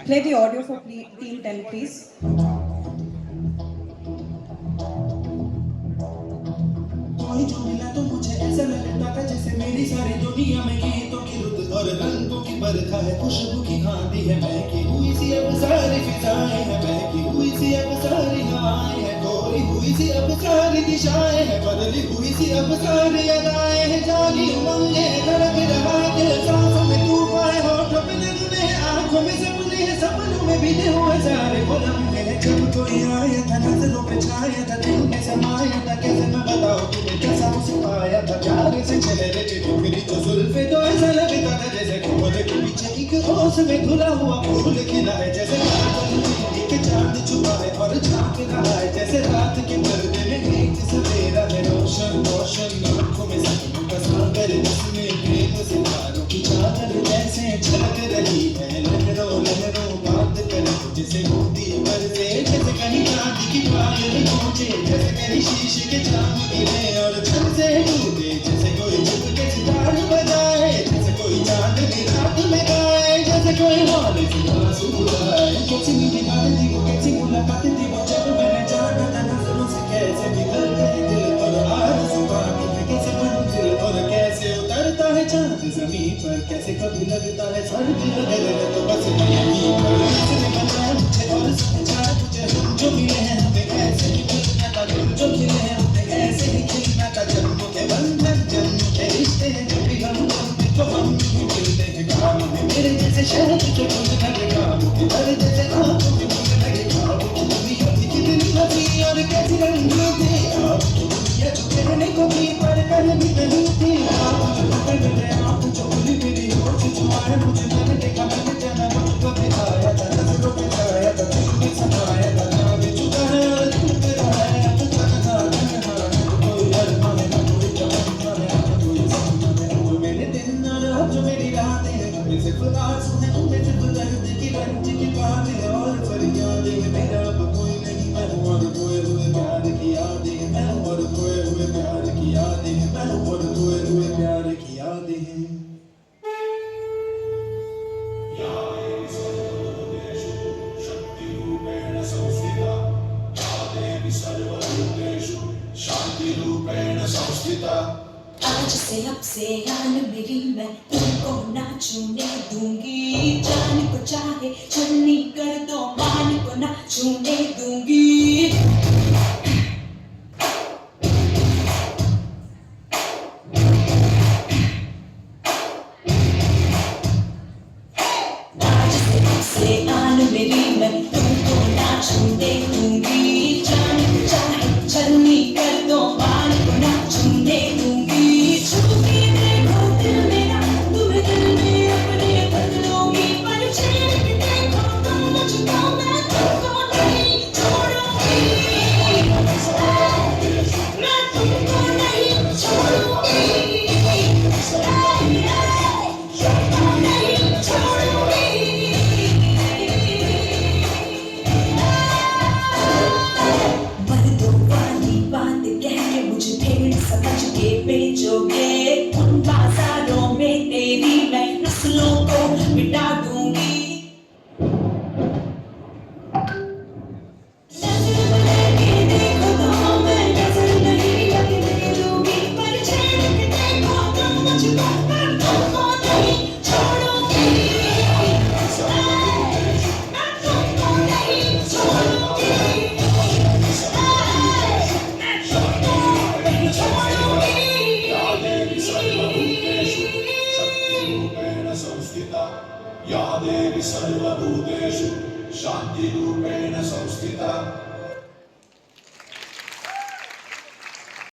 Play the audio for Team 10, please. कोई जो मिला तो मुझे ऐसा लगता था जैसे मेरी सारी दुनिया में गीतों की रुत और रंगों की बरखा है, खुशबू की आंधी है, महकी हुई सी अब सारी फिजाएं हैं, महकी हुई सी अब सारी हवाएं हैं, गोरी हुई सी अब सारी दिशाएं हैं, बदली हुई सी अब सारी अदाएं हैं, जागी उमंगे धड़क रहा है दिल, सांसों में तूफान है, होठों पे नगमे हैं, आंखों में सपने हैं, सपनों में बीते हुए सारे वो लम्हे हैं, जब कोई आया था नजरों पे छाया था, दिल में समाया था, कैसे मैं बताऊं तुम्हें कैसा उसे पाया था, प्यार से चेहरे पे ठुकरी तो जुल्फे तो ऐसा लगता था जैसे कोहरे के पीछे एक ओस में धुला हुआ फूल खिला है, जैसे एक चांद छुपा है और झांक रहा है, जैसे रात के पर्दे में एक सवेरा है, रोशन रोशन आंखों में सपनों का सागर, जिसमें प्रेम सितारों की चादर जैसे झलक रही है, लहरों लहरों बात करे जैसे मोती बरसे, जैसे कहीं चांदी की पायल पहुंचे, जैसे कहीं शीशे के चांद गिरे और छत से टूटे, जैसे कोई चुप के सितार बजाए, जैसे कोई चांद की रात में गाए, जैसे कोई हौले से आंसू बहाए, कैसी मीठी बातें थी वो, कैसी मुलाकातें थी वो, जब मैंने जाना था नजरों से कैसे निकल गए दिल और आरज़ू पानी है, कैसे मंजिल और कैसे उतरता है चांद ज़मीन पर, कैसे कभी लगता है सर्दी लगे तो बस यहीं पर, किसने बनाया मुझे और समझाया मुझे, हम जो मिले हैं हमें ऐसे ही मिलना था, हम जो खिले हैं हमें ऐसे ही खिलना था, जन्मों के बंधन जन्मों के रिश्ते हैं, जब भी हम मिलते तो हम भी मिलते हैं, काम में मेरे जैसे शहद जो ढूंढ लगे, काम के दर जैसे आंखों में ढूंढ लगे, काम की दुनिया थी कितनी लंबी और कैसी रंगी थी, काम की दुनिया जो कहने को भी पर कहीं भी नहीं थी, आप जो पकड़ मिले आप जो भूली मेरी होश जो आए मुझे, मैंने देखा मैंने जाना मुझको दिखाया था, नजरों पे छाया था, दिल में समाया था, नाम चुका है और दिल पे रहा है, अब तन्हा तन्हा है, कोई अरमा है ना कोई तमन्ना है ना कोई सपना है, जो मेरे दिन और अब जो मेरी रातें हैं, उनमें सिर्फ आंसू हैं, उनमें सिर्फ दर्द की रंज की बातें हैं और फरियादें हैं, मेरा अब कोई नहीं, मैं हूँ और खोए हुए प्यार की यादें हैं, मैं हूँ और खोए हुए प्यार की यादें हैं, मैं हूँ और खोए हुए प्यार की यादें हैं। शांतिरूपेण संस्थिता, आज से अब से आन मेरी मैं तुमको ना छूने दूंगी, जान को चाहे छलनी कर दो मान को ना छूने दूंगी, आज से अब से आन मेरी मैं तुमको ना छूने दूंगी, जान को चाहे छलनी कर दो मान को ना छूने दूंगी, छूके देखो दिल मेरा तुम्हें दिल में अपने बदलूंगी, पर छेड़ के देखो तुम मुझको मैं तुमको नहीं छोड़ूंगी, मैं तुमको नहीं छोड़ूंगी, तुमको नहीं छोड़ूंगी। मर्दों वाली बात कह के मुझे भेड़ समझ के बेचोगे, उन बाजारों में तेरी मैं नस्लों को मिटा दूंगी, नजर लगे देखो तो मैं नजर नहीं लगने दूंगी, पर छेड़ के देखो तुम मुझको मैं तुमको नहीं छोड़ूंगी, मैं तुमको नहीं छोड़ूंगी, या देवी सर्वभूतेषु शक्तिरूपेण संस्थिता,